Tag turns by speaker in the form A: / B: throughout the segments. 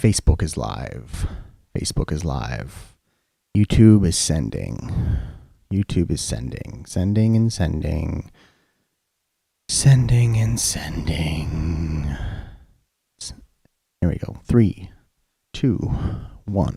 A: Facebook is live. Facebook is live. YouTube is sending. YouTube is sending. Sending and sending. Sending and sending. Here we go. 3, 2, 1.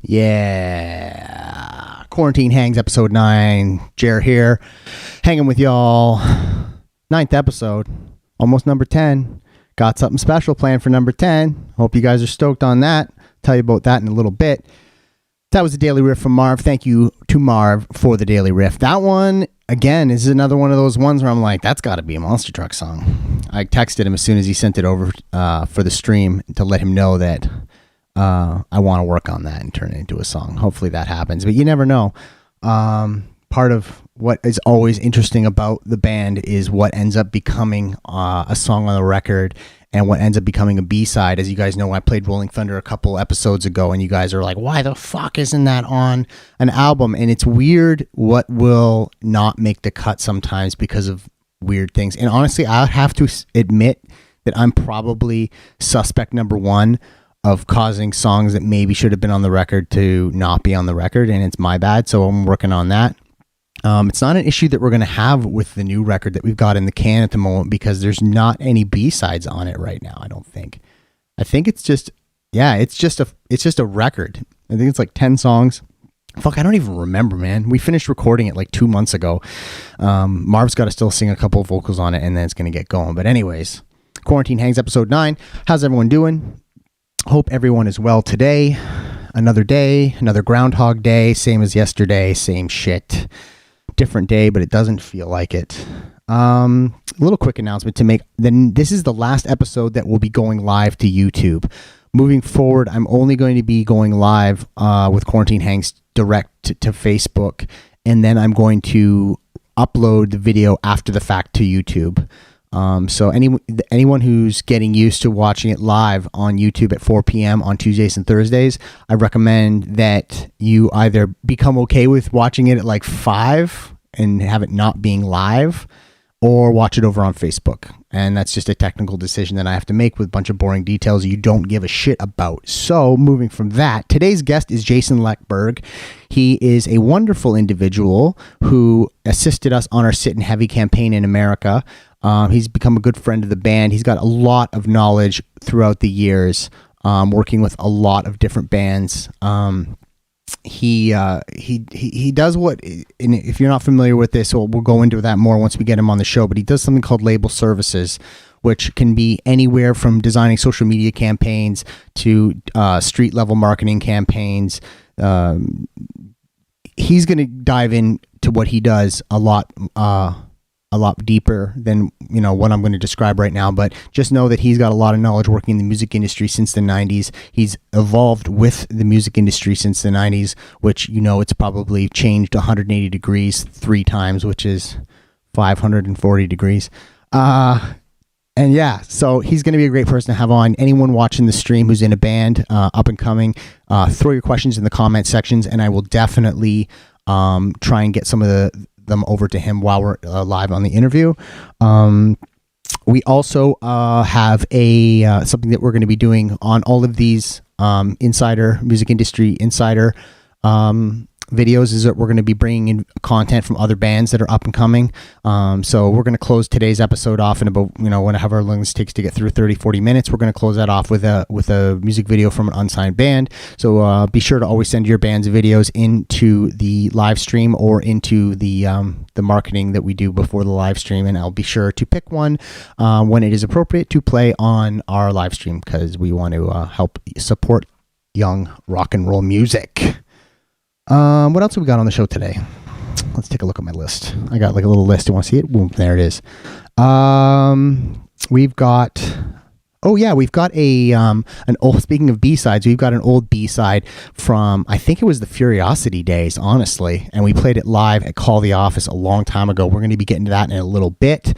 A: Yeah. Quarantine Hangs, episode 9. Jer here, hanging with y'all. 9th episode, almost number 10. Got something special planned for number 10. Hope you guys are stoked on that. Tell you about that in a little bit. That was a daily riff from Marv. Thank you to Marv for the daily riff. That one, again, is another one of those ones where I'm like, that's got to be a Monster Truck song. I texted him as soon as he sent it over for the stream to let him know that I want to work on that and turn it into a song. Hopefully that happens, but you never know. Part of what is always interesting about the band is what ends up becoming a song on the record and what ends up becoming a B-side. As you guys know, I played Rolling Thunder a couple episodes ago, and you guys are like, why the fuck isn't that on an album? And it's weird what will not make the cut sometimes because of weird things. And honestly, I have to admit that I'm probably suspect number one of causing songs that maybe should have been on the record to not be on the record, and it's my bad, so I'm working on that. It's not an issue that we're going to have with the new record that we've got in the can at the moment because there's not any B-sides on it right now, I don't think. I think it's just a record. I think it's like 10 songs. Fuck, I don't even remember, man. We finished recording it like 2 months ago. Marv's got to still sing a couple of vocals on it, and then it's going to get going. But anyways, Quarantine Hangs, episode 9. How's everyone doing? Hope everyone is well today. Another day, another Groundhog Day, same as yesterday, same shit. Different day, but it doesn't feel like it. A little quick announcement to make. Then this is the last episode that will be going live to YouTube. Moving forward, I'm only going to be going live with Quarantine Hangs direct to Facebook, and then I'm going to upload the video after the fact to YouTube. So anyone who's getting used to watching it live on YouTube at 4 p.m. on Tuesdays and Thursdays, I recommend that you either become okay with watching it at like 5 and have it not being live, or watch it over on Facebook. And that's just a technical decision that I have to make with a bunch of boring details you don't give a shit about. So moving from that, today's guest is Jason LEKBERG. He is a wonderful individual who assisted us on our Sit and Heavy campaign in America. He's become a good friend of the band. He's got a lot of knowledge throughout the years, working with a lot of different bands. He does what, and if you're not familiar with this, we'll go into that more once we get him on the show, but he does something called label services, which can be anywhere from designing social media campaigns to street level marketing campaigns. He's going to dive into what he does a lot deeper than what I'm going to describe right now, but just know that he's got a lot of knowledge working in the music industry since the 90s. He's evolved with the music industry since the 90s, which it's probably changed 180 degrees 3 times, which is 540 degrees. And yeah, so he's going to be a great person to have on. Anyone watching the stream who's in a band, up and coming, throw your questions in the comment sections, and I will definitely try and get some of them over to him while we're live on the interview. We also have something that we're going to be doing on all of these music industry insider videos, is that we're going to be bringing in content from other bands that are up and coming. So we're going to close today's episode off in about, however long this takes to get through 30-40 minutes. We're going to close that off with a music video from an unsigned band. So be sure to always send your band's videos into the live stream or into the marketing that we do before the live stream, and I'll be sure to pick one when it is appropriate to play on our live stream, because we want to help support young rock and roll music. What else have we got on the show today? Let's take a look at my list. I got like a little list. You want to see it? Boom, there it is. We've got Oh yeah, we've got an old. Speaking of B-sides, we've got an old B-side from, I think it was the Furiosity days, honestly, and we played it live at Call the Office a long time ago. We're going to be getting to that in a little bit.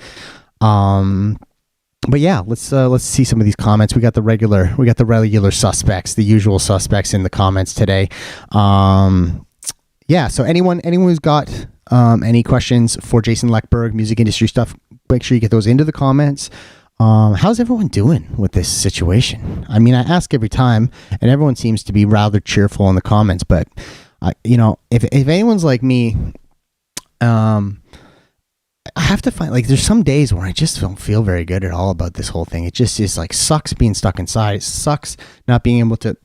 A: But yeah, let's see some of these comments. We got the regular suspects, the usual suspects in the comments today. Yeah, so anyone who's got any questions for Jason Lekberg, music industry stuff, make sure you get those into the comments. How's everyone doing with this situation? I mean, I ask every time, and everyone seems to be rather cheerful in the comments. But if anyone's like me, I have to find, like, there's some days where I just don't feel very good at all about this whole thing. It just is like, sucks being stuck inside. It sucks not being able to,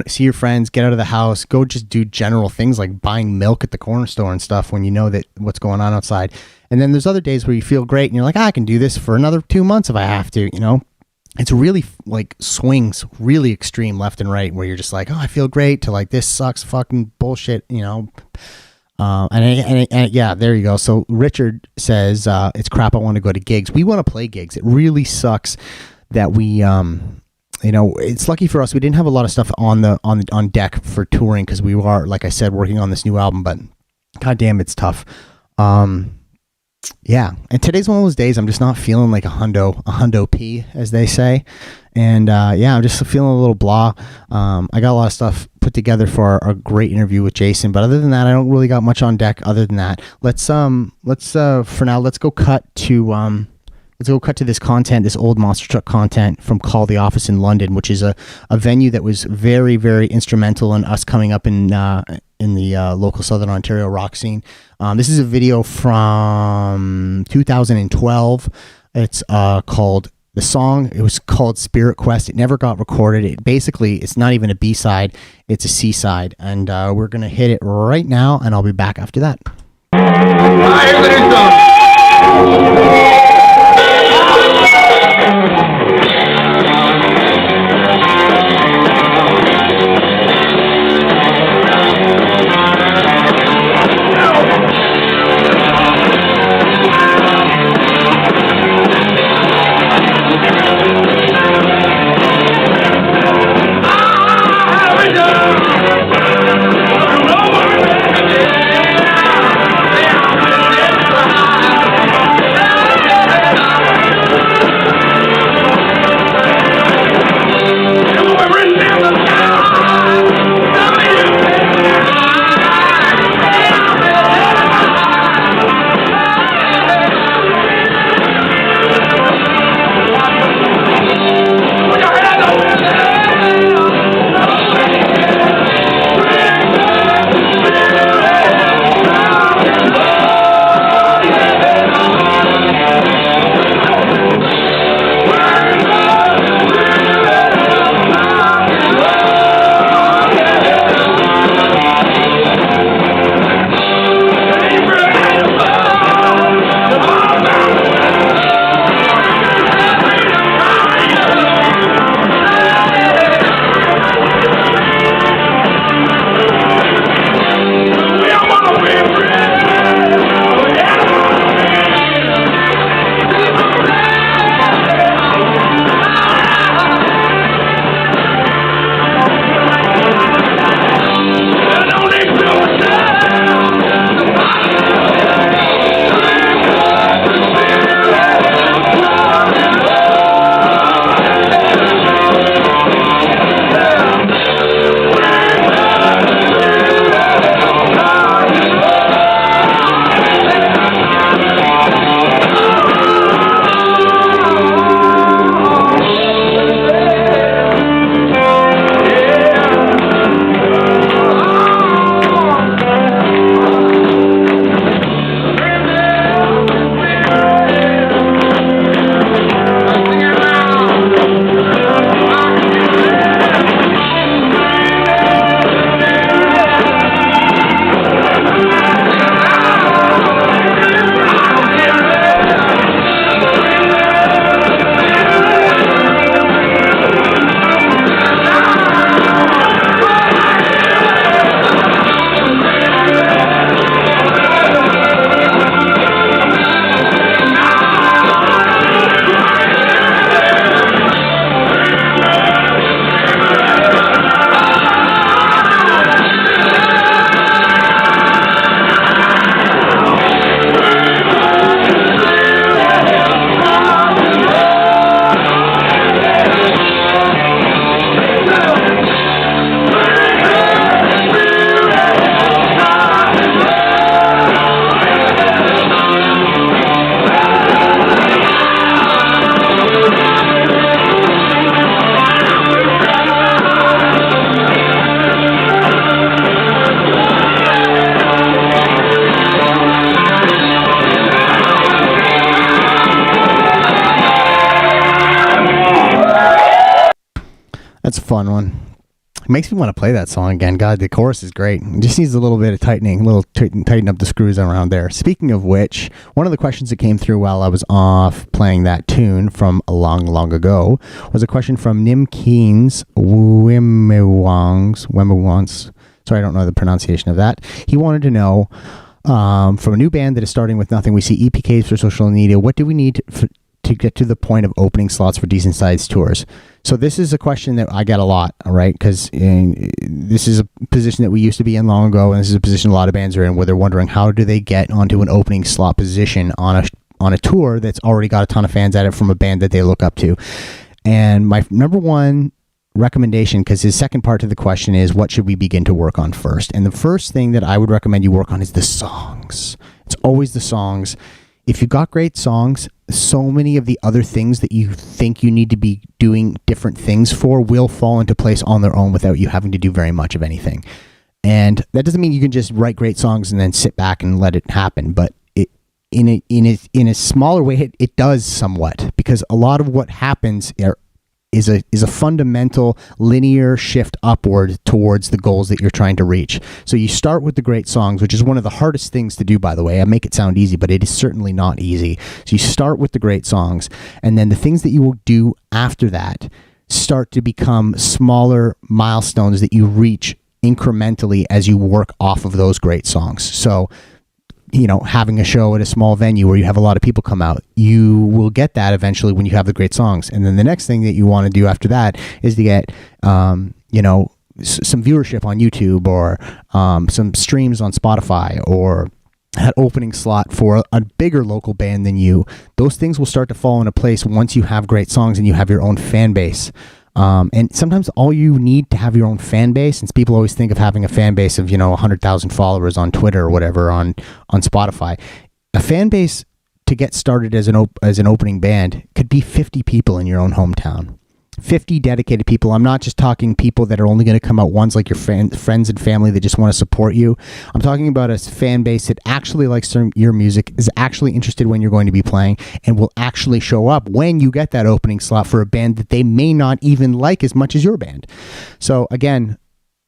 A: see your friends, get out of the house, go just do general things like buying milk at the corner store and stuff when you know that what's going on outside. And then there's other days where you feel great and you're like, I can do this for another 2 months if I have to, It's really like swings really extreme left and right where you're just like, oh, I feel great, to like, this sucks, fucking bullshit, And yeah, there you go. So Richard says, it's crap. I want to go to gigs. We want to play gigs. It really sucks that we, it's lucky for us. We didn't have a lot of stuff on deck for touring because we are, like I said, working on this new album, but goddamn, it's tough. Yeah. And today's one of those days I'm just not feeling like a hundo P, as they say. And I'm just feeling a little blah. I got a lot of stuff put together for a great interview with Jason, but other than that, I don't really got much on deck. Other than that, let's for now, let's go cut to this content, this old monster truck content from Call the Office in London, which is a venue that was very, very instrumental in us coming up in the local Southern Ontario rock scene. This is a video from 2012. It's called, the song, it was called Spirit Quest. It never got recorded. It's not even a B-side, it's a C-side. And we're going to hit it right now, and I'll be back after that. That's a fun one. It makes me want to play that song again. God, the chorus is great. It just needs a little bit of tightening, tighten up the screws around there. Speaking of which, one of the questions that came through while I was off playing that tune from a long, long ago was a question from Nim Keynes Wemewans. Sorry, I don't know the pronunciation of that. He wanted to know, from a new band that is starting with nothing, we see EPKs for social media. What do we need to get to the point of opening slots for decent sized tours? So this is a question that I get a lot, all right? Because this is a position that we used to be in long ago, and this is a position a lot of bands are in, where they're wondering how do they get onto an opening slot position on a tour that's already got a ton of fans at it from a band that they look up to. And my number one recommendation, because his second part to the question is, what should we begin to work on first? And the first thing that I would recommend you work on is the songs. It's always the songs. If you've got great songs, so many of the other things that you think you need to be doing different things for will fall into place on their own without you having to do very much of anything. And that doesn't mean you can just write great songs and then sit back and let it happen. But in a smaller way, it does somewhat, because a lot of what happens is a fundamental linear shift upward towards the goals that you're trying to reach. So you start with the great songs, which is one of the hardest things to do, by the way. I make it sound easy, but it is certainly not easy. So you start with the great songs, and then the things that you will do after that start to become smaller milestones that you reach incrementally as you work off of those great songs. So, having a show at a small venue where you have a lot of people come out, you will get that eventually when you have the great songs. And then the next thing that you want to do after that is to get, some viewership on YouTube, or some streams on Spotify, or that opening slot for a bigger local band than you. Those things will start to fall into place once you have great songs and you have your own fan base. And sometimes all you need to have your own fan base, since people always think of having a fan base of, 100,000 followers on Twitter or whatever on Spotify. A fan base to get started as an opening band could be 50 people in your own hometown. 50 dedicated people. I'm not just talking people that are only going to come out once, like your friends and family that just want to support you. I'm talking about a fan base that actually likes your music, is actually interested when you're going to be playing, and will actually show up when you get that opening slot for a band that they may not even like as much as your band. So again,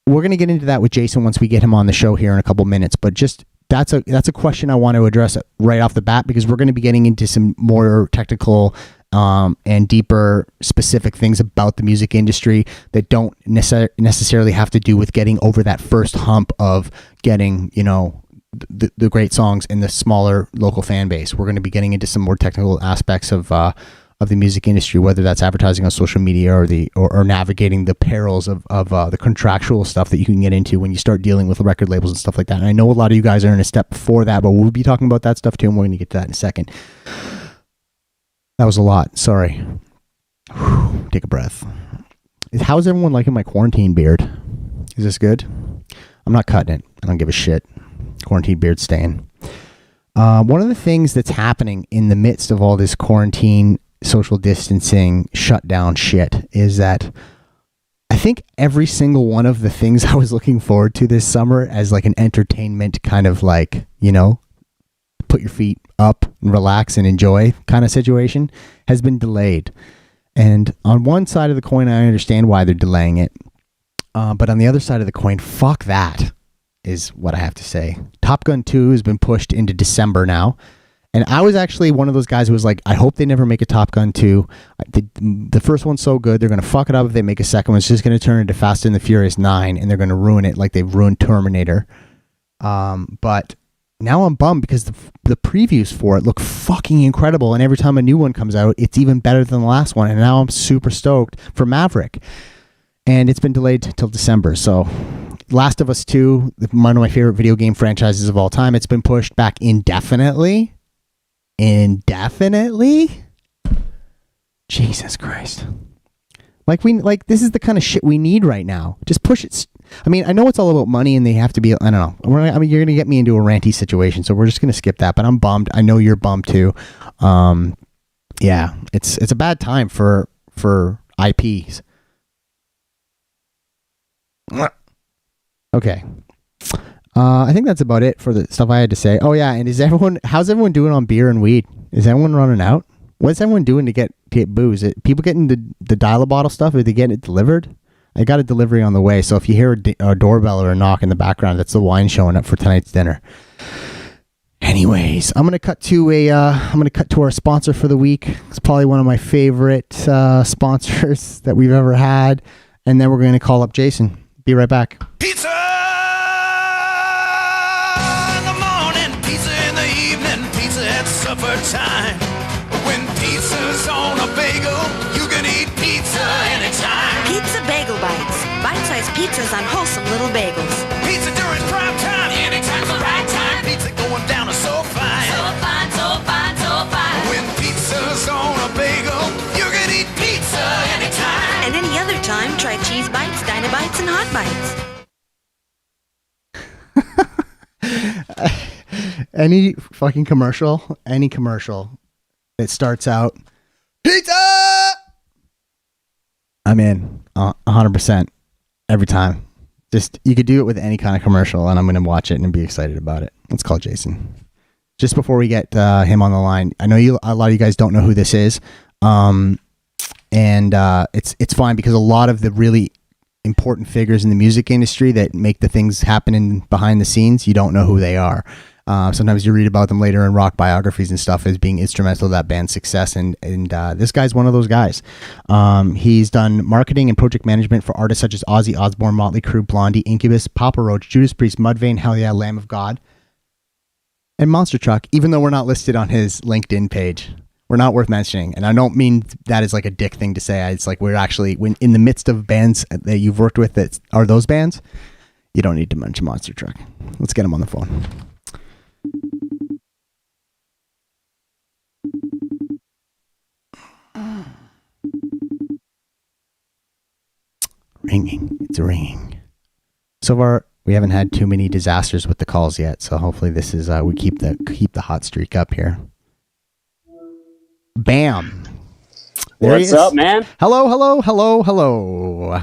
A: we're going to get into that with Jason once we get him on the show here in a couple minutes, but just that's a question I want to address right off the bat, because we're going to be getting into some more technical and deeper specific things about the music industry that don't necessarily have to do with getting over that first hump of getting, the great songs in the smaller local fan base. We're going to be getting into some more technical aspects of the music industry, whether that's advertising on social media or navigating the perils of the contractual stuff that you can get into when you start dealing with record labels and stuff like that. And I know a lot of you guys are in a step before that, but we'll be talking about that stuff too, and we're going to get to that in a second. That was a lot. Sorry. Whew, take a breath. How's everyone liking my quarantine beard? Is this good? I'm not cutting it. I don't give a shit. Quarantine beard staying. One of the things that's happening in the midst of all this quarantine, social distancing, shutdown shit is that I think every single one of the things I was looking forward to this summer as like an entertainment kind of like, put your feet up and relax and enjoy kind of situation has been delayed. And on one side of the coin, I understand why they're delaying it. But on the other side of the coin, fuck that is what I have to say. Top Gun 2 has been pushed into December now. And I was actually one of those guys who was like, I hope they never make a Top Gun 2. The first one's so good, they're going to fuck it up if they make a second one. It's just going to turn into Fast and the Furious 9, and they're going to ruin it like they've ruined Terminator. But now I'm bummed because the previews for it look fucking incredible, and every time a new one comes out, it's even better than the last one, and now I'm super stoked for Maverick. And it's been delayed till December, so Last of Us 2, one of my favorite video game franchises of all time, it's been pushed back indefinitely. Jesus Christ. This is the kind of shit we need right now. Just push it. I mean, I know it's all about money and they have to be, I don't know. I mean, you're going to get me into a ranty situation, so we're just going to skip that, but I'm bummed. I know you're bummed too. Yeah, it's a bad time for IPs. Okay. I think that's about it for the stuff I had to say. Oh yeah, and how's everyone doing on beer and weed? Is everyone running out? What's everyone doing to get booze? People getting the dial-a-bottle stuff? Are they getting it delivered? I got a delivery on the way. So if you hear a doorbell or a knock in the background, that's the wine showing up for tonight's dinner. Anyways, I'm gonna cut to our sponsor for the week. It's probably one of my favorite sponsors that we've ever had, and then we're gonna call up Jason. Be right back.
B: Pizza in the morning, pizza in the evening, pizza at supper time. When pizza's on a bagel, you can eat pizza anytime.
C: Pizza Bagel Bites. Bite-sized pizzas on wholesome little bagels.
B: Pizza during prime time, anytime's the right time. Pizza going down is so fine.
C: So fine, so fine, so fine.
B: When pizza's on a bagel, you can eat pizza anytime.
C: And any other time, try Cheese Bites, Dynabites, and Hot Bites.
A: Any fucking commercial, that starts out, pizza! I'm in 100% every time. Just, you could do it with any kind of commercial, and I'm going to watch it and be excited about it. Let's call Jason. Just before we get him on the line, I know a lot of you guys don't know who this is, and it's fine because a lot of the really important figures in the music industry that make the things happen behind the scenes, you don't know who they are. Sometimes you read about them later in rock biographies and stuff as being instrumental to that band's success. And this guy's one of those guys. He's done marketing and project management for artists such as Ozzy Osbourne, Motley Crue, Blondie, Incubus, Papa Roach, Judas Priest, Mudvayne, Hell Yeah, Lamb of God, and Monster Truck, even though we're not listed on his LinkedIn page. We're not worth mentioning. And I don't mean that as like a dick thing to say. It's like we're actually, when in the midst of bands that you've worked with that are those bands, you don't need to mention Monster Truck. Let's get him on the phone. Ringing. It's ringing. So far, we haven't had too many disasters with the calls yet. So hopefully this is, we keep the hot streak up here. Bam. There
D: What's up, man?
A: Hello.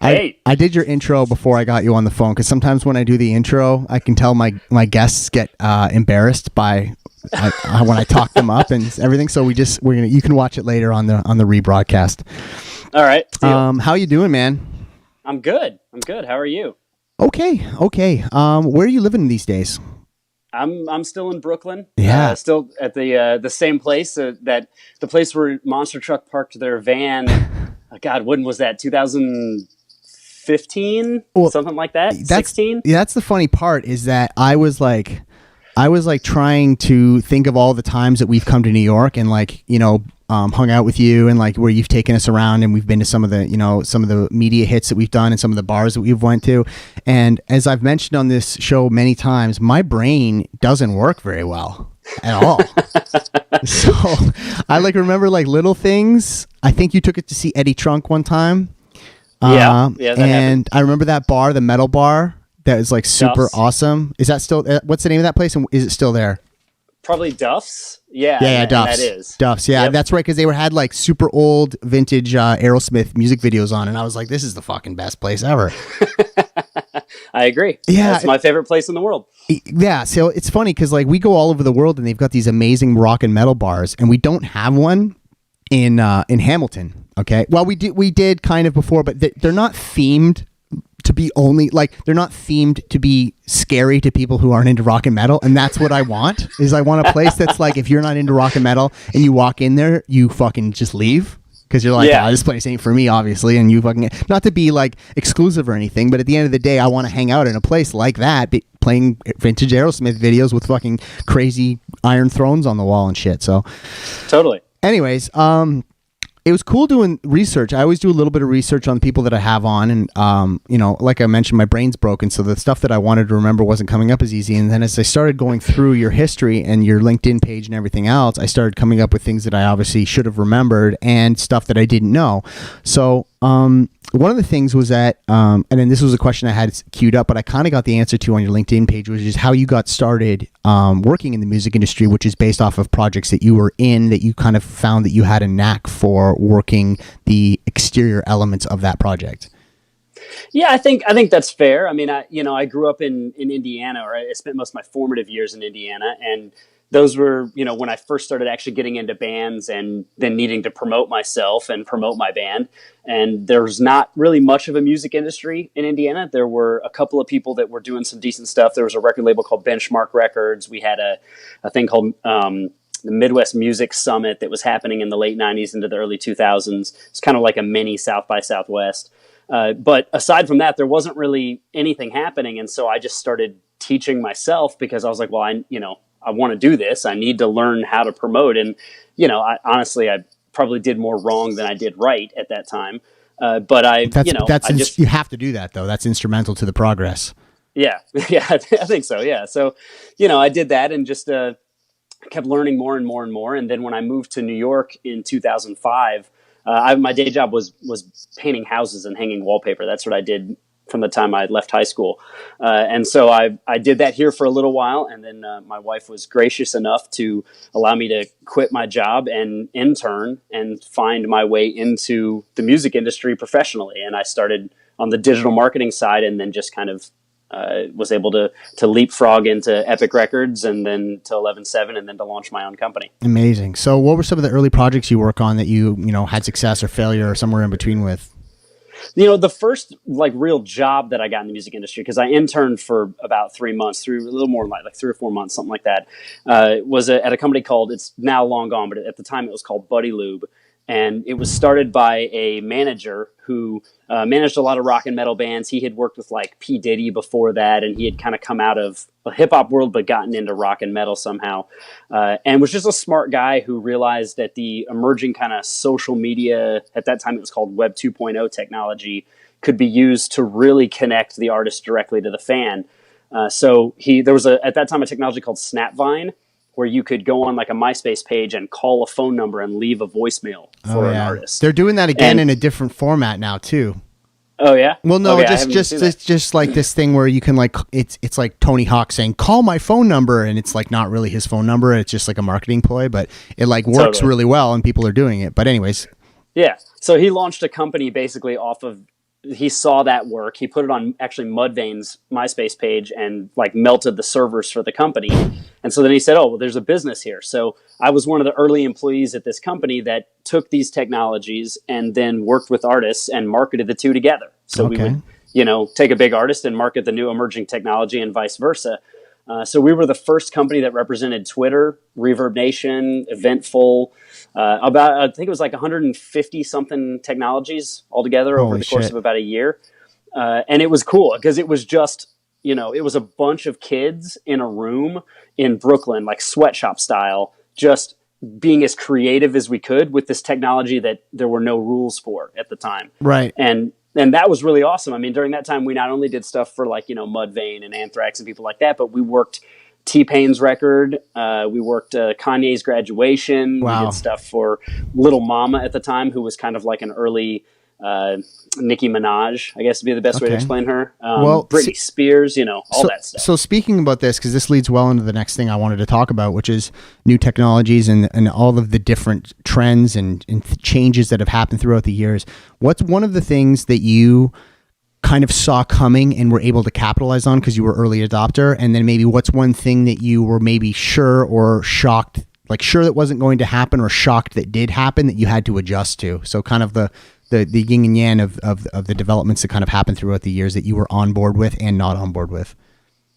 D: Hey.
A: I did your intro before I got you on the phone because sometimes when I do the intro, I can tell my guests get embarrassed by when I talk them up and everything. So you can watch it later on the rebroadcast.
D: All right.
A: How you doing, man?
D: I'm good. How are you?
A: Okay. Where are you living these days?
D: I'm still in Brooklyn.
A: Yeah.
D: Still at the same place that the place where Monster Truck parked their van. God, when was that? 2015? Something like that? 16?
A: Yeah, that's the funny part is that I was like trying to think of all the times that we've come to New York and hung out with you and like where you've taken us around and we've been to some of the media hits that we've done and some of the bars that we've went to. And as I've mentioned on this show many times, my brain doesn't work very well at all. So I remember little things. I think you took it to see Eddie Trunk one time.
D: Yeah, that
A: and
D: happened.
A: I remember that bar, the metal bar, that was super
D: Duff's.
A: Awesome. Is that still? What's the name of that place? And is it still there?
D: Probably Duff's. Yeah.
A: Yeah, Duff's.
D: That is
A: Duff's. Yeah,
D: Yep.
A: That's right. Because they had super old vintage Aerosmith music videos on, and I was like, "This is the fucking best place ever."
D: I agree.
A: Yeah,
D: That's my favorite place in the world.
A: Yeah, so it's funny because we go all over the world and they've got these amazing rock and metal bars, and we don't have one in Hamilton. Okay, well we did kind of before, but they're not themed to be they're not themed to be scary to people who aren't into rock and metal, and that's what I want. I want a place that's if you're not into rock and metal and you walk in there, you fucking just leave. Because you're this place ain't for me, obviously, and you fucking, not to be exclusive or anything, but at the end of the day, I want to hang out in a place like that, playing vintage Aerosmith videos with fucking crazy Iron Thrones on the wall and shit. So,
D: Totally.
A: anyways, it was cool doing research. I always do a little bit of research on the people that I have on, and like I mentioned, my brain's broken, so the stuff that I wanted to remember wasn't coming up as easy. And then as I started going through your history and your LinkedIn page and everything else, I started coming up with things that I obviously should have remembered and stuff that I didn't know. So one of the things was that, and then this was a question I had queued up, but I kind of got the answer to on your LinkedIn page, which is how you got started working in the music industry, which is based off of projects that you were in, that you kind of found that you had a knack for working the exterior elements of that project.
D: Yeah, I think that's fair. I mean, I grew up in Indiana, or I spent most of my formative years in Indiana, and those were, when I first started actually getting into bands and then needing to promote myself and promote my band. And there's not really much of a music industry in Indiana. There were a couple of people that were doing some decent stuff. There was a record label called Benchmark Records. We had a thing called the Midwest Music Summit that was happening in the late 90s into the early 2000s. It's kind of like a mini South by Southwest. But aside from that, there wasn't really anything happening. And so I just started teaching myself because I was like, well, I want to do this. I need to learn how to promote. And, I probably did more wrong than I did right at that time.
A: You have to do that though. That's instrumental to the progress.
D: Yeah. Yeah. I think so. Yeah. So, I did that and just, kept learning more and more and more. And then when I moved to New York in 2005, my day job was painting houses and hanging wallpaper. That's what I did from the time I left high school. And so I did that here for a little while. And then my wife was gracious enough to allow me to quit my job and intern and find my way into the music industry professionally. And I started on the digital marketing side and then just kind of was able to leapfrog into Epic Records and then to 11/7 and then to launch my own company.
A: Amazing. So what were some of the early projects you work on that you had success or failure or somewhere in between with?
D: The first real job that I got in the music industry, because I interned for about 3 months, a little more like 3 or 4 months, something like that, was at a company called, it's now long gone, but at the time it was called Buddy Lube. And it was started by a manager who managed a lot of rock and metal bands. He had worked with like P. Diddy before that, and he had kind of come out of a hip hop world, but gotten into rock and metal somehow. And was just a smart guy who realized that the emerging kind of social media, at that time it was called Web 2.0 technology, could be used to really connect the artist directly to the fan. So there was at that time a technology called Snapvine, where you could go on like a MySpace page and call a phone number and leave a voicemail for an artist.
A: They're doing that again in a different format now too.
D: Oh yeah.
A: Well, no, just like this thing where you can it's like Tony Hawk saying, "Call my phone number," and it's like not really his phone number. It's just like a marketing ploy, but it works really well and people are doing it. But anyways.
D: Yeah. So he launched a company basically off of, he saw that work. He put it on actually Mudvayne's MySpace page and melted the servers for the company. And so then he said, oh, well, there's a business here. So I was one of the early employees at this company that took these technologies and then worked with artists and marketed the two together. So we would, take a big artist and market the new emerging technology and vice versa. So we were the first company that represented Twitter, Reverb Nation, Eventful, I think it was 150 something technologies altogether over the course of about a year. And it was cool because it was just, it was a bunch of kids in a room in Brooklyn, like sweatshop style, just being as creative as we could with this technology that there were no rules for at the time.
A: Right.
D: And that was really awesome. I mean, during that time, we not only did stuff for Mudvayne and Anthrax and people like that, but we worked T-Pain's record. We worked Kanye's Graduation.
A: Wow.
D: We did stuff for Little Mama at the time, who was kind of like an early Nicki Minaj, I guess would be the best way to explain her. Britney Spears, all that stuff.
A: So speaking about this, because this leads well into the next thing I wanted to talk about, which is new technologies and all of the different trends and changes that have happened throughout the years. What's one of the things that you kind of saw coming and were able to capitalize on because you were early adopter? And then maybe what's one thing that you were maybe sure or shocked, sure that wasn't going to happen or shocked that did happen that you had to adjust to? So kind of the yin and yang of the developments that kind of happened throughout the years that you were on board with and not on board with.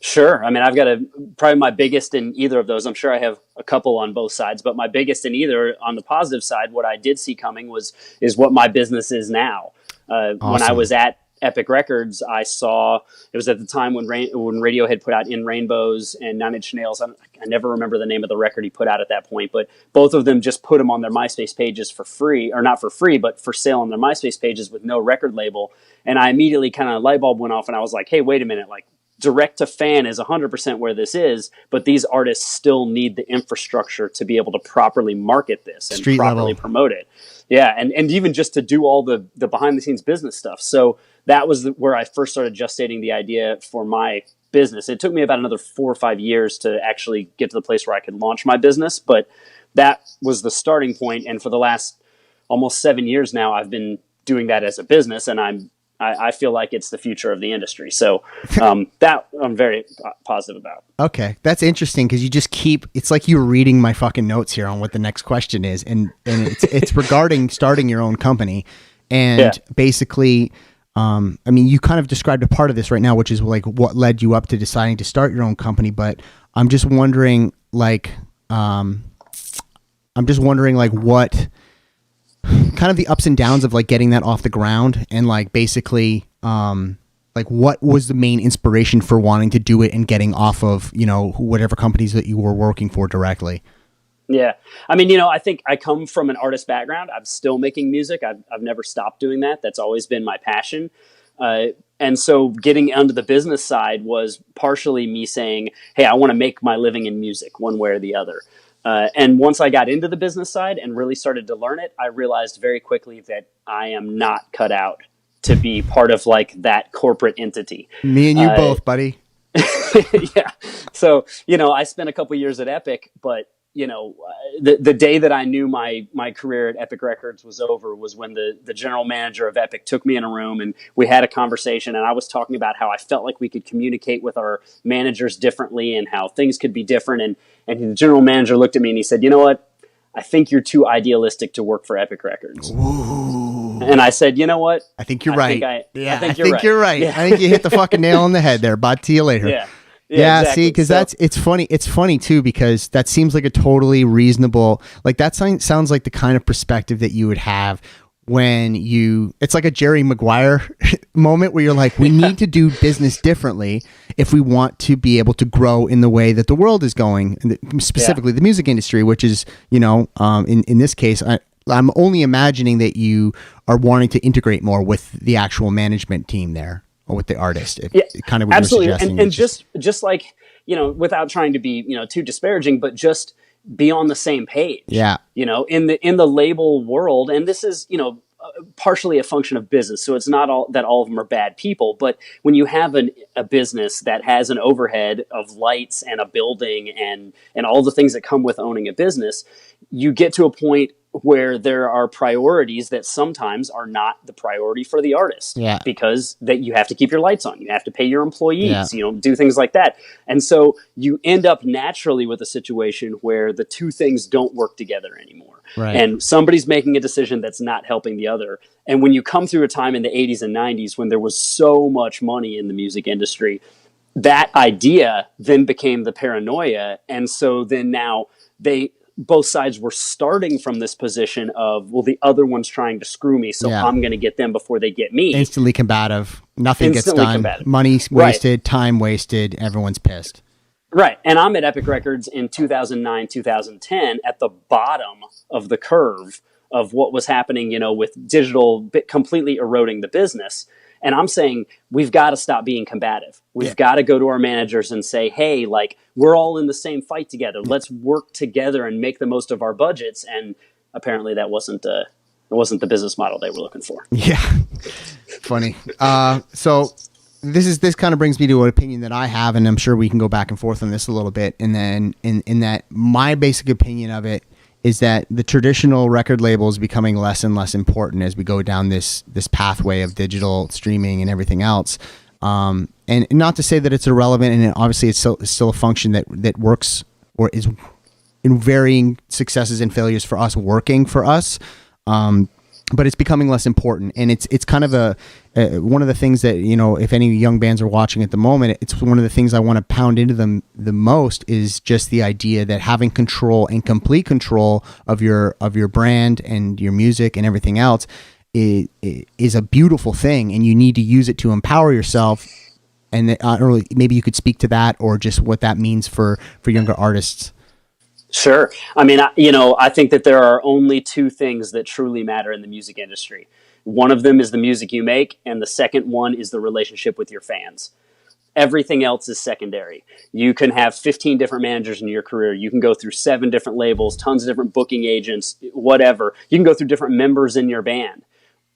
D: Sure. I mean, I've got probably my biggest in either of those. I'm sure I have a couple on both sides, but my biggest in either, on the positive side, what I did see coming is what my business is now. Awesome. When I was at Epic Records, I saw, it was at the time when Radiohead put out In Rainbows and Nine Inch Nails. I never remember the name of the record he put out at that point, but both of them just put them on their MySpace pages for free, or not for free, but for sale on their MySpace pages with no record label. And I immediately kind of light bulb went off and I was like, hey, wait a minute, direct to fan is 100% where this is, but these artists still need the infrastructure to be able to properly market this and
A: Street
D: properly
A: level.
D: Promote it. Yeah. And even just to do all the behind the scenes business stuff. So that was where I first started gestating the idea for my business. It took me about another 4 or 5 years to actually get to the place where I could launch my business, but that was the starting point. And for the last almost 7 years now, I've been doing that as a business, and I'm I feel like it's the future of the industry. So that I'm very positive about.
A: Okay, that's interesting because you just keep. It's like you're reading my fucking notes here on what the next question is, and it's regarding starting your own company, and basically, I mean, you kind of described a part of this right now, which is like what led you up to deciding to start your own company. But I'm just wondering, what kind of the ups and downs of like getting that off the ground, and like basically like what was the main inspiration for wanting to do it and getting off of, you know, whatever companies that you were working for directly?
D: Yeah. I mean, you know, I think I come from an artist background. I'm still making music. I've never stopped doing that. That's always been my passion. And so getting onto the business side was partially me saying, hey, I want to make my living in music one way or the other. And once I got into the business side and really started to learn it, I realized very quickly that I am not cut out to be part of like that corporate entity.
A: Me and you both, buddy.
D: Yeah. So, you know, I spent a couple years at Epic, but you know, the day that I knew my career at Epic Records was over was when the general manager of Epic took me in a room and we had a conversation, and I was talking about how I felt like we could communicate with our managers differently and how things could be different. And the general manager looked at me and he said, you know what? I think you're too idealistic to work for Epic Records.
A: Ooh.
D: And I said, you know what?
A: I think you're right.
D: I think
A: you're right.
D: Yeah.
A: I think you hit the fucking nail on the head there, bud. See you later.
D: Yeah.
A: Yeah,
D: exactly.
A: see, because it's funny. It's funny too, because that seems like a totally reasonable, like that sounds like the kind of perspective that you would have when it's like a Jerry Maguire moment where you're like, we need to do business differently if we want to be able to grow in the way that the world is going, and specifically the music industry, which is, you know, in this case, I'm only imagining that you are wanting to integrate more with the actual management team there. Or with the artist, kind of what
D: absolutely.
A: you're suggesting.
D: And just like, you know, without trying to be, you know, too disparaging, but just be on the same page.
A: Yeah.
D: You know, in the label world, and this is, you know, partially a function of business. So it's not all of them are bad people, but when you have a business that has an overhead of lights and a building and all the things that come with owning a business, you get to a point where there are priorities that sometimes are not the priority for the artist.
A: Yeah.
D: Because that you have to keep your lights on, you have to pay your employees, you know, do things like that. And so you end up naturally with a situation where the two things don't work together anymore.
A: Right.
D: And somebody's making a decision that's not helping the other. And when you come through a time in the 80s and 90s when there was so much money in the music industry, that idea then became the paranoia. And so then now both sides were starting from this position of, well, the other one's trying to screw me, so I'm going to get them before they get me.
A: Instantly combative. Nothing gets done. Combative. Money's wasted, time wasted. Everyone's pissed.
D: Right. And I'm at Epic Records in 2009, 2010 at the bottom of the curve of what was happening, you know, with digital completely eroding the business. And I'm saying we've got to stop being combative. We've got to go to our managers and say, hey, like, we're all in the same fight together. Let's work together and make the most of our budgets. And apparently that wasn't the business model they were looking for.
A: Yeah. Funny. So this kind of brings me to an opinion that I have, and I'm sure we can go back and forth on this a little bit. And then in that, my basic opinion of it is that the traditional record label is becoming less and less important as we go down this pathway of digital streaming and everything else. And not to say that it's irrelevant, and obviously it's still a function that works or is in varying successes and failures for us, working for us. But it's becoming less important, and it's kind of one of the things that, you know, if any young bands are watching at the moment, it's one of the things I want to pound into them the most is just the idea that having control and complete control of your brand and your music and everything else is a beautiful thing, and you need to use it to empower yourself. And maybe you could speak to that, or just what that means for younger artists.
D: Sure. I mean, I think that there are only two things that truly matter in the music industry. One of them is the music you make, and the second one is the relationship with your fans. Everything else is secondary. You can have 15 different managers in your career. You can go through 7 different labels, tons of different booking agents, whatever. You can go through different members in your band.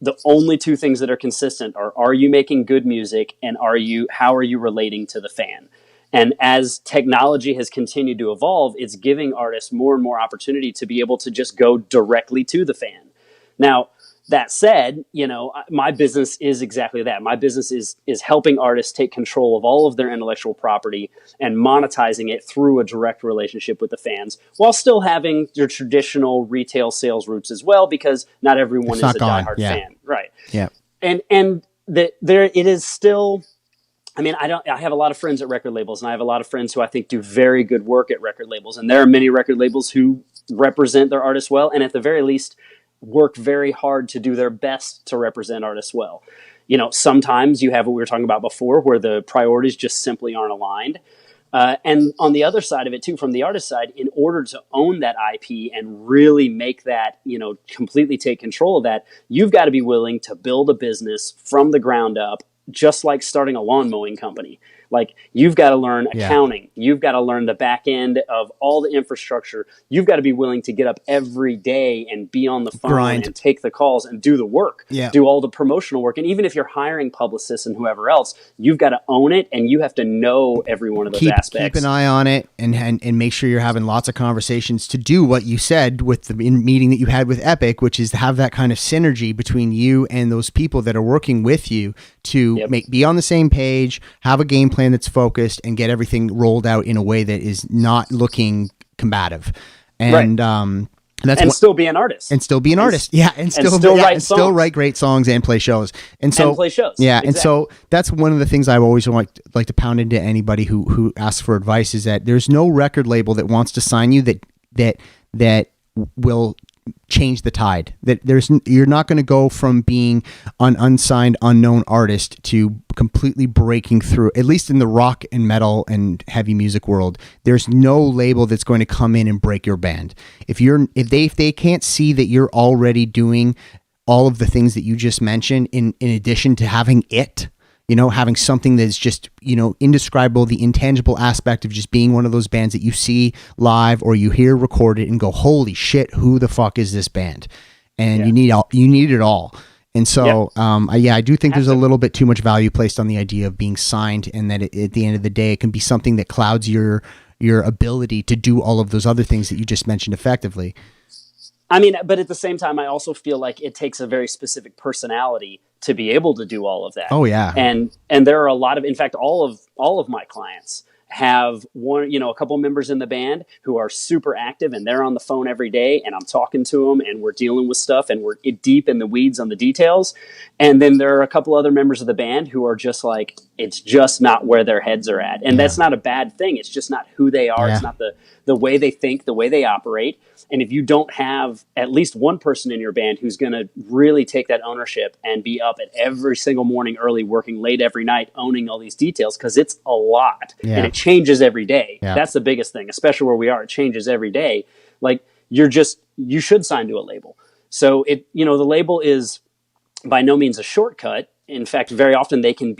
D: The only two things that are consistent are you making good music, and how are you relating to the fan? And as technology has continued to evolve, it's giving artists more and more opportunity to be able to just go directly to the fan. Now, That said, my business is exactly that. My business is helping artists take control of all of their intellectual property and monetizing it through a direct relationship with the fans, while still having your traditional retail sales roots as well, because not everyone is a diehard fan, right?
A: Yeah,
D: and that there it is still. I mean, I have a lot of friends at record labels, and I have a lot of friends who I think do very good work at record labels, and there are many record labels who represent their artists well, and at the very least work very hard to do their best to represent artists well. Sometimes you have what we were talking about before, where the priorities just simply aren't aligned. And on the other side of it too, from the artist side, in order to own that IP and really make that, completely take control of that, you've got to be willing to build a business from the ground up, just like starting a lawn mowing company. Like, you've got to learn accounting. You've got to learn the back end of all the infrastructure. You've got to be willing to get up every day and be on the phone and take the calls and do the work, do all the promotional work. And even if you're hiring publicists and whoever else, you've got to own it, and you have to know every one of those aspects.
A: Keep an eye on it and make sure you're having lots of conversations to do what you said with the meeting that you had with Epic, which is to have that kind of synergy between you and those people that are working with you to be on the same page, have a game plan that's focused, and get everything rolled out in a way that is not looking combative. And
D: still be an artist.
A: And still be an artist. Yeah. And still write great songs and play shows. And play shows. Yeah. Exactly. And so that's one of the things I've always like to pound into anybody who asks for advice, is that there's no record label that wants to sign you that will change the tide. That you're not going to go from being an unsigned, unknown artist to completely breaking through. At least in the rock and metal and heavy music world, there's no label that's going to come in and break your band. If they can't see that you're already doing all of the things that you just mentioned, in addition to having having something that's just, indescribable, the intangible aspect of just being one of those bands that you see live or you hear recorded and go, holy shit, who the fuck is this band? And you need it all. And so, I do think there's a little bit too much value placed on the idea of being signed, and that at the end of the day, it can be something that clouds your ability to do all of those other things that you just mentioned effectively.
D: I mean, but at the same time, I also feel like it takes a very specific personality to be able to do all of that.
A: Oh yeah.
D: And there are a lot of, in fact, all of my clients have a couple members in the band who are super active, and they're on the phone every day, and I'm talking to them, and we're dealing with stuff, and we're deep in the weeds on the details. And then there are a couple other members of the band who are just like, it's just not where their heads are at. And that's not a bad thing. It's just not who they are. It's not the way they think, the way they operate. And if you don't have at least one person in your band who's going to really take that ownership and be up at every single morning early, working late every night, owning all these details, because it's a lot and it changes every day. That's the biggest thing, especially where we are. It changes every day. Like, you should sign to a label. So the label is by no means a shortcut. In fact, very often they can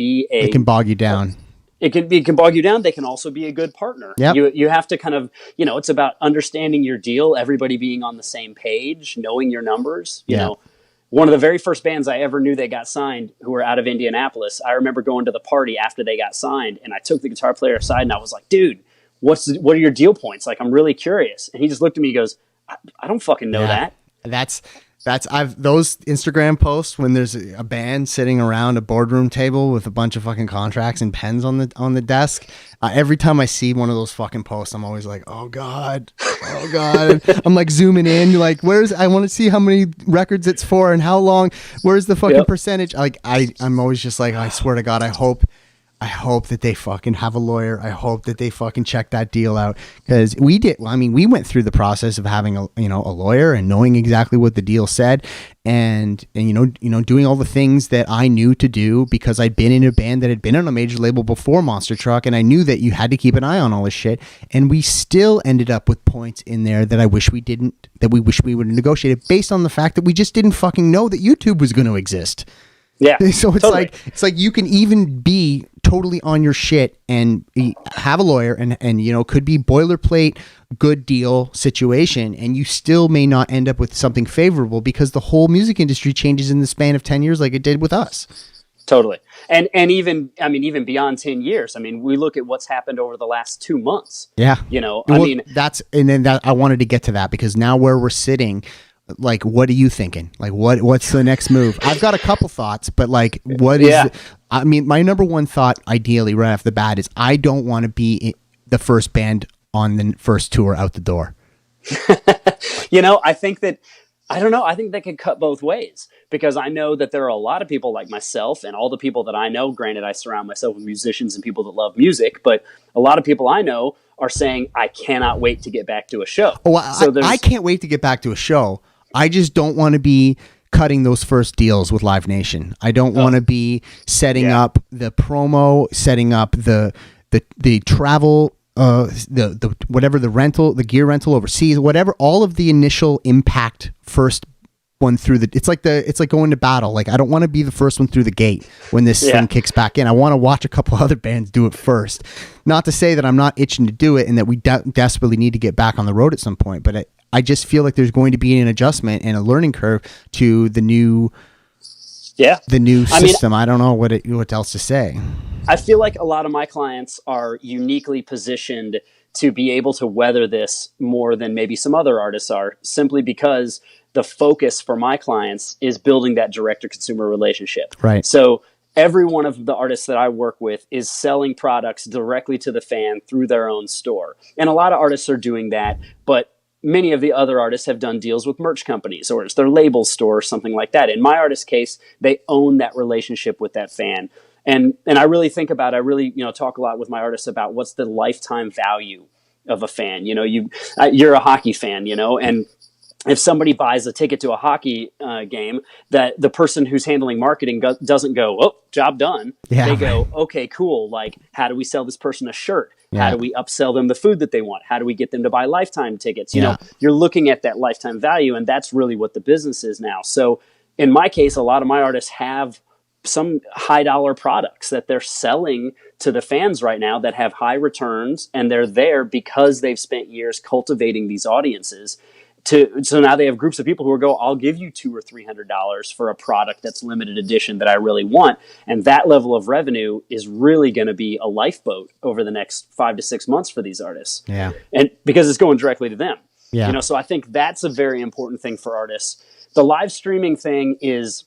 A: bog you down.
D: It can bog you down. They can also be a good partner.
A: Yep.
D: You have to kind of, it's about understanding your deal, everybody being on the same page, knowing your numbers. You know, one of the very first bands I ever knew that got signed, who were out of Indianapolis, I remember going to the party after they got signed, and I took the guitar player aside and I was like, dude, what are your deal points? Like, I'm really curious. And he just looked at me and goes, I don't fucking know that.
A: Those Instagram posts when there's a band sitting around a boardroom table with a bunch of fucking contracts and pens on the desk. Every time I see one of those fucking posts, I'm always like, oh God. I'm like zooming in, like, I want to see how many records it's for and how long, where's the fucking percentage? Like, I'm always just like, I swear to God, I hope that they fucking have a lawyer. I hope that they fucking check that deal out, because we went through the process of having a lawyer and knowing exactly what the deal said, and doing all the things that I knew to do, because I'd been in a band that had been on a major label before Monster Truck, and I knew that you had to keep an eye on all this shit. And we still ended up with points in there that we wish we would have negotiated, based on the fact that we just didn't fucking know that YouTube was going to exist.
D: Yeah.
A: So it's totally. It's like you can even be totally on your shit and have a lawyer and could be boilerplate good deal situation, and you still may not end up with something favorable, because the whole music industry changes in the span of 10 years like it did with us.
D: Totally. And even beyond 10 years. I mean, we look at what's happened over the last 2 months.
A: Yeah.
D: I
A: wanted to get to that, because now where we're sitting, like, what are you thinking? Like, what's the next move? I've got a couple thoughts, but like, what is?
D: Yeah.
A: I mean, my number one thought, ideally, right off the bat, is I don't want to be the first band on the first tour out the door.
D: I think that, I don't know. I think that could cut both ways, because I know that there are a lot of people like myself and all the people that I know. Granted, I surround myself with musicians and people that love music, but a lot of people I know are saying, I cannot wait to get back to a show.
A: Oh,
D: So
A: I can't wait to get back to a show. I just don't want to be cutting those first deals with Live Nation. I don't want to be setting up the promo, setting up the travel, the whatever, the rental, the gear rental overseas, whatever, all of the initial impact first one through it's like going to battle. Like, I don't want to be the first one through the gate when this thing kicks back in. I want to watch a couple other bands do it first. Not to say that I'm not itching to do it and that we desperately need to get back on the road at some point, but I just feel like there's going to be an adjustment and a learning curve to the new system. I don't know what else to say.
D: I feel like a lot of my clients are uniquely positioned to be able to weather this more than maybe some other artists are, simply because the focus for my clients is building that direct-to-consumer relationship.
A: Right.
D: So every one of the artists that I work with is selling products directly to the fan through their own store. And a lot of artists are doing that, but many of the other artists have done deals with merch companies, or it's their label store or something like that. In my artist case, they own that relationship with that fan. And I really think about, I really, talk a lot with my artists about what's the lifetime value of a fan. You're a hockey fan, and if somebody buys a ticket to a hockey game, that the person who's handling marketing doesn't go, oh, job done.
A: Yeah.
D: They go, okay, cool. Like, how do we sell this person a shirt?
A: Yeah.
D: How do we upsell them the food that they want? How do we get them to buy lifetime tickets? You're looking at that lifetime value, and that's really what the business is now. So in my case, a lot of my artists have some high dollar products that they're selling to the fans right now that have high returns, and they're there because they've spent years cultivating these audiences. So now they have groups of people who will go, I'll give you $200 or $300 for a product that's limited edition that I really want. And that level of revenue is really going to be a lifeboat over the next 5 to 6 months for these artists.
A: Yeah.
D: And because it's going directly to them.
A: Yeah.
D: So I think that's a very important thing for artists. The live streaming thing is,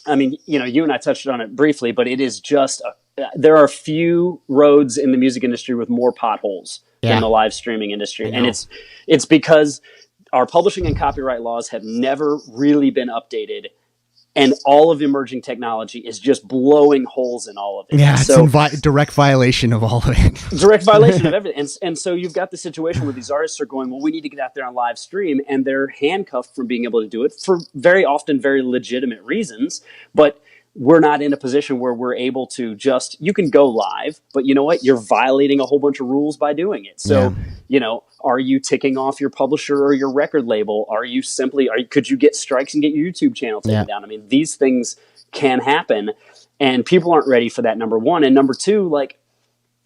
D: you and I touched on it briefly, but it is just, there are few roads in the music industry with more potholes than the live streaming industry. And it's because our publishing and copyright laws have never really been updated, and all of emerging technology is just blowing holes in all of it.
A: Yeah, it's in direct violation of all of it.
D: Direct violation of everything. And so you've got the situation where these artists are going, well, we need to get out there on live stream, and they're handcuffed from being able to do it for very often very legitimate reasons. But we're not in a position where we're able to you can go live, but you know what? You're violating a whole bunch of rules by doing it. So, are you ticking off your publisher or your record label? Could you get strikes and get your YouTube channel taken down? I mean, these things can happen, and people aren't ready for that, number one. And number two,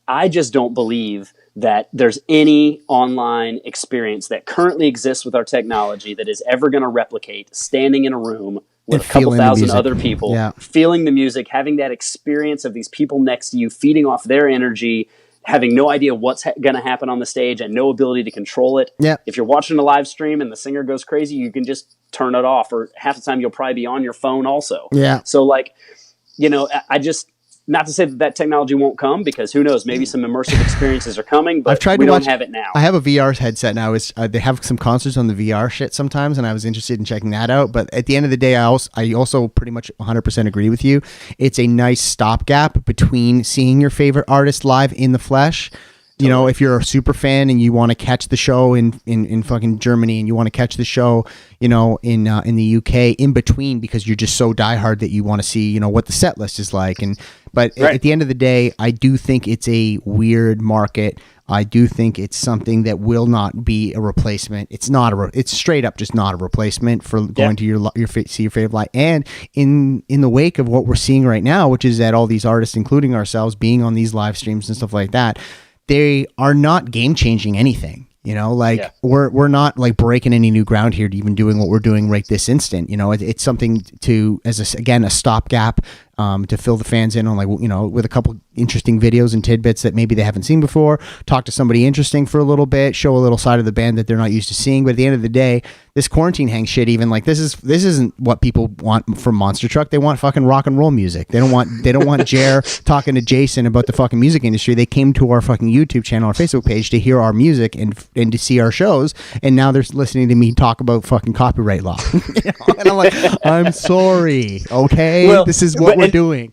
D: I just don't believe that there's any online experience that currently exists with our technology that is ever going to replicate standing in a room with a couple thousand other people, feeling the music, having that experience of these people next to you, feeding off their energy, having no idea what's going to happen on the stage and no ability to control it.
A: Yeah.
D: If you're watching a live stream and the singer goes crazy, you can just turn it off, or half the time you'll probably be on your phone also.
A: Yeah.
D: So I just, not to say that technology won't come, because who knows, maybe some immersive experiences are coming, but we don't have it now.
A: I have a VR headset now. They have some concerts on the VR shit sometimes, and I was interested in checking that out. But at the end of the day, I also pretty much 100% agree with you. It's a nice stopgap between seeing your favorite artist live in the flesh. Totally. If you're a super fan and you want to catch the show in fucking Germany, and you want to catch the show, in the UK in between, because you're just so diehard that you want to see, what the set list is like. But at the end of the day, I do think it's a weird market. I do think it's something that will not be a replacement. It's not it's straight up just not a replacement for going to see your favorite live. And in the wake of what we're seeing right now, which is that all these artists, including ourselves, being on these live streams and stuff like that, they are not game changing anything. We're not breaking any new ground here to even doing what we're doing right this instant. It's something to, a stopgap to fill the fans in on, like, you know, with a couple interesting videos and tidbits that maybe they haven't seen before, talk to somebody interesting for a little bit, show a little side of the band that they're not used to seeing. But at the end of the day, this quarantine hang shit, even like this isn't what people want from Monster Truck. They want fucking rock and roll music. They don't want Jer talking to Jason about the fucking music industry. They came to our fucking YouTube channel, our Facebook page to hear our music and to see our shows, and now they're listening to me talk about fucking copyright law. You know? And I'm like, I'm sorry, okay?
D: Well,
A: this is what we're doing.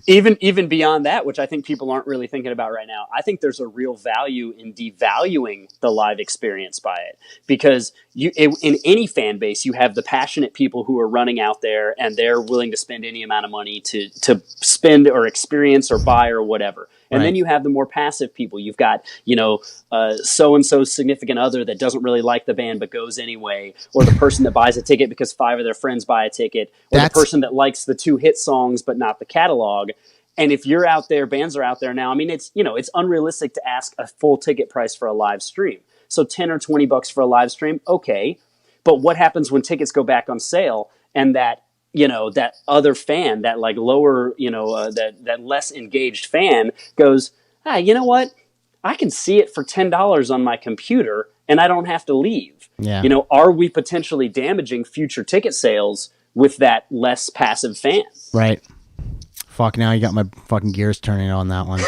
D: Even beyond that, which I think people aren't really thinking about right now, I think there's a real value in devaluing the live experience by it, because in any fan base, you have the passionate people who are running out there and they're willing to spend any amount of money to spend or experience or buy or whatever. And then you have the more passive people. You've got, you know, so-and-so's significant other that doesn't really like the band but goes anyway, or the person that buys a ticket because 5 of their friends buy a ticket, or the person that likes the 2 hit songs but not the catalog. And if you're out there, bands are out there now, I mean, it's, you know, it's unrealistic to ask a full ticket price for a live stream. So 10 or 20 bucks for a live stream, okay. But what happens when tickets go back on sale and that, you know, that other fan, that like lower, you know, that less engaged fan goes, you know what? I can see it for $10 on my computer and I don't have to leave.
A: Yeah.
D: You know, are we potentially damaging future ticket sales with that less passive fan?
A: Right. Fuck, now you got my fucking gears turning on that one.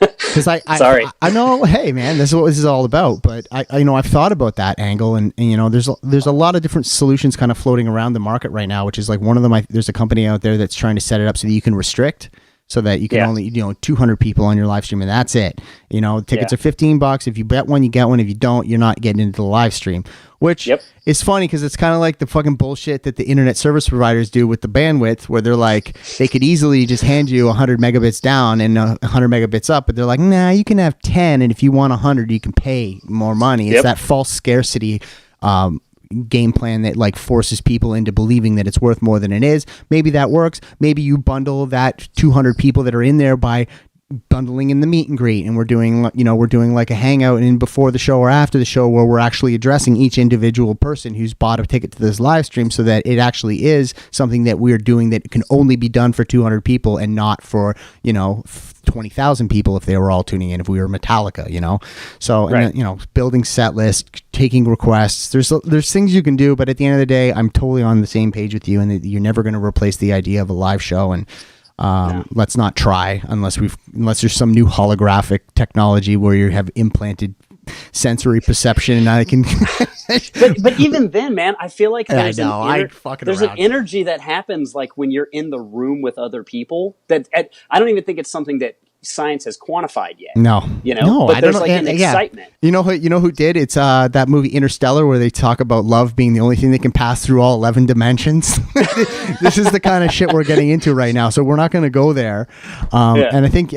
A: Because
D: Sorry.
A: I know, hey man, this is what this is all about. But I you know, I've thought about that angle, and you know, there's a lot of different solutions kind of floating around the market right now. Which is like one of them. There's a company out there that's trying to set it up so that you can restrict, so that you can only, you know, 200 people on your live stream, and that's it. You know, tickets are $15. If you bet one, you get one. If you don't, you're not getting into the live stream. Which is funny because it's kind of like the fucking bullshit that the internet service providers do with the bandwidth, where they're like, they could easily just hand you 100 megabits down and 100 megabits up, but they're like, nah, you can have 10, and if you want 100, you can pay more money. It's that false scarcity game plan that like forces people into believing that it's worth more than it is. Maybe that works. Maybe you bundle that 200 people that are in there by bundling in the meet and greet, and we're doing like a hangout in before the show or after the show where we're actually addressing each individual person who's bought a ticket to this live stream, so that it actually is something that we're doing that can only be done for 200 people and not for, you know, 20,000 people if they were all tuning in, if we were Metallica, you know. So and then, you know, building set list, taking requests, there's things you can do, but at the end of the day, I'm totally on the same page with you, and that you're never going to replace the idea of a live show. And let's not try unless there's some new holographic technology where you have implanted sensory perception and I can
D: but even then, man, I feel like there's an energy that happens like when you're in the room with other people that I don't even think it's something that science has quantified yet.
A: No,
D: you know, but there's like an excitement.
A: You know who did? It's that movie Interstellar, where they talk about love being the only thing that can pass through all 11 dimensions. This is the kind of shit we're getting into right now, so we're not going to go there. And I think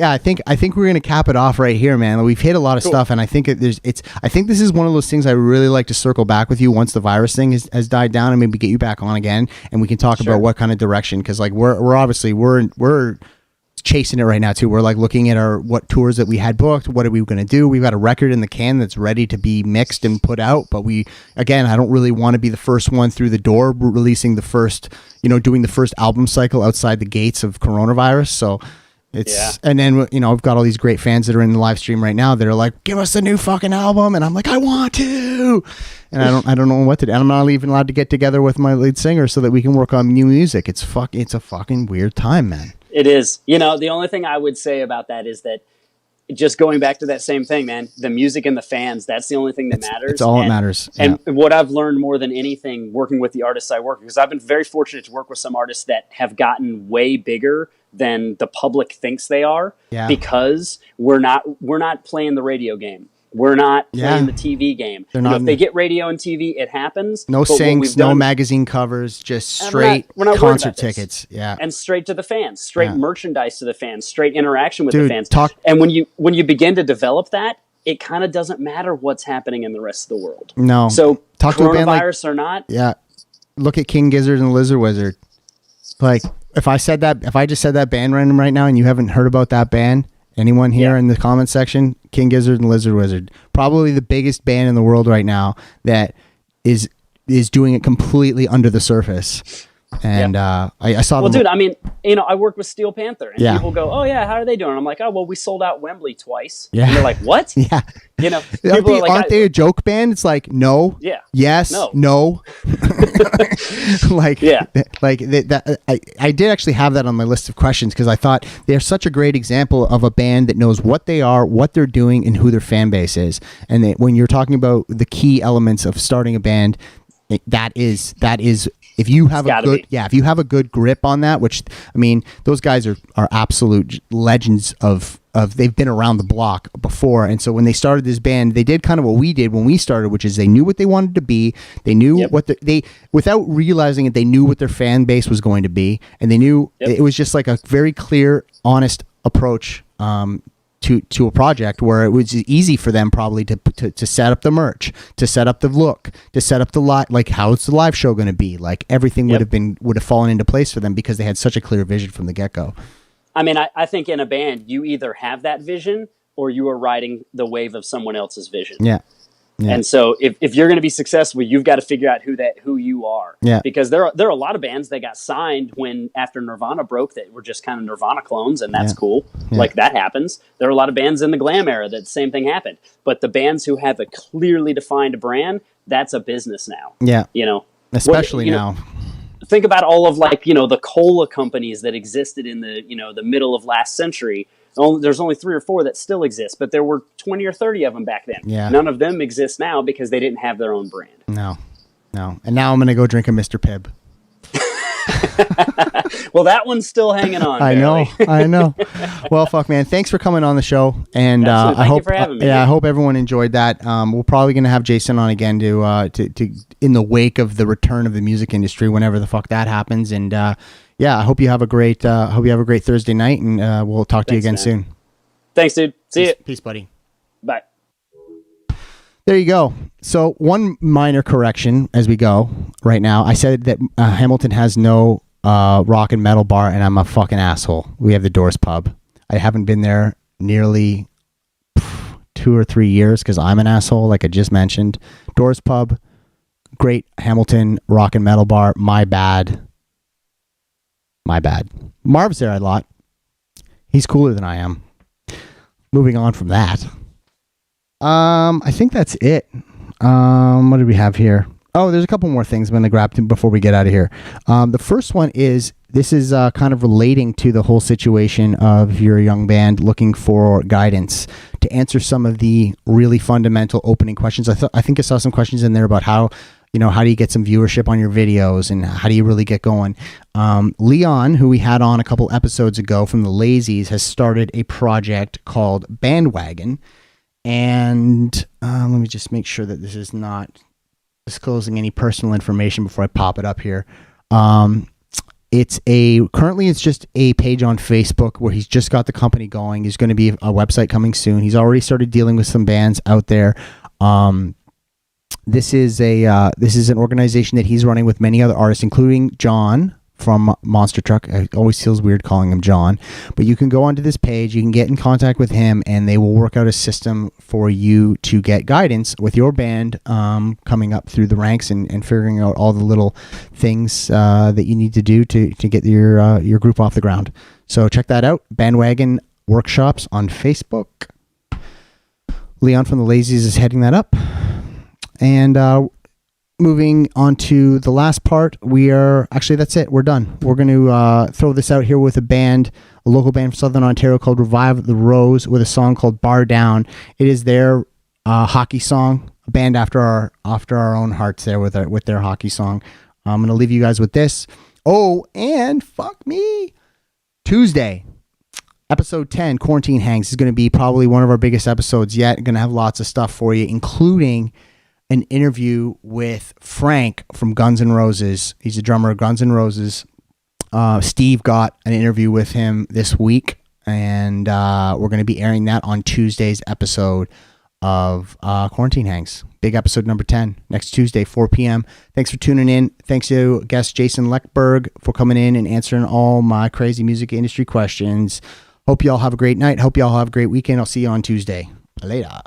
A: we're going to cap it off right here, man. We've hit a lot of stuff, and I think I think this is one of those things I really like to circle back with you once the virus thing has died down, and maybe get you back on again, and we can talk about what kind of direction, because like we're obviously we're chasing it right now too. We're like looking at what tours that we had booked. What are we going to do? We've got a record in the can that's ready to be mixed and put out. But I don't really want to be the first one through the door releasing the first, you know, doing the first album cycle outside the gates of coronavirus. So it's, and then, you know, I've got all these great fans that are in the live stream right now that are like, give us a new fucking album. And I'm like, I want to, and I don't know what to do. And I'm not even allowed to get together with my lead singer so that we can work on new music. It's a fucking weird time, man.
D: It is. You know, the only thing I would say about that is that just going back to that same thing, man, the music and the fans, that's the only thing that matters.
A: It's all that matters.
D: And what I've learned more than anything working with the artists I work with, because I've been very fortunate to work with some artists that have gotten way bigger than the public thinks they are, because we're not playing the radio game. We're not playing the TV game. If they get radio and TV, it happens.
A: No syncs, no magazine covers, just straight
D: we're not
A: concert tickets. Yeah,
D: and straight to the fans, straight merchandise to the fans, straight interaction with the fans.
A: And
D: when you begin to develop that, it kind of doesn't matter what's happening in the rest of the world.
A: No.
D: So
A: talk to a band
D: coronavirus or not.
A: Yeah. Look at King Gizzard and Lizard Wizard. Like if I just said that band random right now and you haven't heard about that band. Anyone here in the comment section, King Gizzard and Lizard Wizard, probably the biggest band in the world right now that is doing it completely under the surface. And I saw
D: Well,
A: them.
D: dude, I mean, I work with Steel Panther, and
A: Yeah.
D: people go, "Oh yeah, how are they doing?" I'm like, "Oh well, we sold out Wembley twice."
A: Yeah.
D: And they're like, "What?"
A: Yeah.
D: People are like,
A: aren't they a joke band? It's like, no.
D: Yeah.
A: Yes. No. Like,
D: Yeah.
A: like I did actually have that on my list of questions because I thought they're such a great example of a band that knows what they are, what they're doing, and who their fan base is. And when you're talking about the key elements of starting a band, that is if you have if you have a good grip on that, which I mean, those guys are absolute legends of they've been around the block before. And so when they started this band, they did kind of what we did when we started, which is they knew what they wanted to be. They knew what they without realizing it, they knew what their fan base was going to be, and they knew it was just like a very clear, honest approach to a project where it was easy for them probably to set up the merch, to set up the look, to set up the like how's the live show going to be, like everything would have fallen into place for them because they had such a clear vision from the get-go.
D: I mean, I think in a band you either have that vision or you are riding the wave of someone else's vision.
A: Yeah.
D: And so if you're going to be successful, you've got to figure out who you are.
A: Yeah.
D: Because there are a lot of bands that got signed after Nirvana broke that were just kind of Nirvana clones, and that's cool. Yeah. Like that happens. There are a lot of bands in the glam era that the same thing happened. But the bands who have a clearly defined brand, that's a business now.
A: Yeah. Especially now.
D: Think about all of the cola companies that existed in the middle of last century. There's only 3 or 4 that still exist, but there were 20 or 30 of them back then.
A: Yeah.
D: None of them exist now because they didn't have their own brand.
A: No. And now I'm going to go drink a Mr. Pibb.
D: Well, that one's still hanging on.
A: I know. Well, fuck, man. Thanks for coming on the show, and I hope
D: you for having me.
A: I hope everyone enjoyed that. We're probably going to have Jason on again to in the wake of the return of the music industry, whenever the fuck that happens. And I hope you have a great Thursday night, and we'll talk to you again soon.
D: Thanks, dude. See you.
A: Peace, buddy.
D: Bye.
A: There you go. So one minor correction as we go right now. I said that Hamilton has no rock and metal bar, and I'm a fucking asshole. We have the Doors Pub. I haven't been there nearly 2 or 3 years because I'm an asshole, like I just mentioned. Doors Pub, great Hamilton rock and metal bar. My bad. Marv's there a lot. He's cooler than I am. Moving on from that. I think that's it. What do we have here? Oh, there's a couple more things I'm going to grab before we get out of here. The first one is, this is kind of relating to the whole situation of your young band looking for guidance to answer some of the really fundamental opening questions. I think I saw some questions in there about how do you get some viewership on your videos and how do you really get going? Leon, who we had on a couple episodes ago from the Lazies, has started a project called Bandwagon. And let me just make sure that this is not disclosing any personal information before I pop it up here. Currently it's just a page on Facebook where he's just got the company going. There's going to be a website coming soon. He's already started dealing with some bands out there. This is an organization that he's running with many other artists, including John from Monster Truck. It always feels weird calling him John, but you can go onto this page, you can get in contact with him, and they will work out a system for you to get guidance with your band coming up through the ranks and figuring out all the little things that you need to do to get your group off the ground. So check that out. Bandwagon Workshops on Facebook. Leon from the Lazies is heading that up. And moving on to the last part, that's it. We're done. We're going to throw this out here with a local band from Southern Ontario called Revive the Rose, with a song called Bar Down. It is their hockey song, a band after our own hearts there with their hockey song. I'm going to leave you guys with this. Oh, and fuck me. Tuesday, episode 10, Quarantine Hangs, is going to be probably one of our biggest episodes yet. Going to have lots of stuff for you, including an interview with Frank from Guns N' Roses. He's a drummer of Guns N' Roses. Steve got an interview with him this week, and we're going to be airing that on Tuesday's episode of Quarantine Hangs. Big episode number 10, next Tuesday, 4 p.m. Thanks for tuning in. Thanks to guest Jason LEKBERG for coming in and answering all my crazy music industry questions. Hope you all have a great night. Hope you all have a great weekend. I'll see you on Tuesday. Later.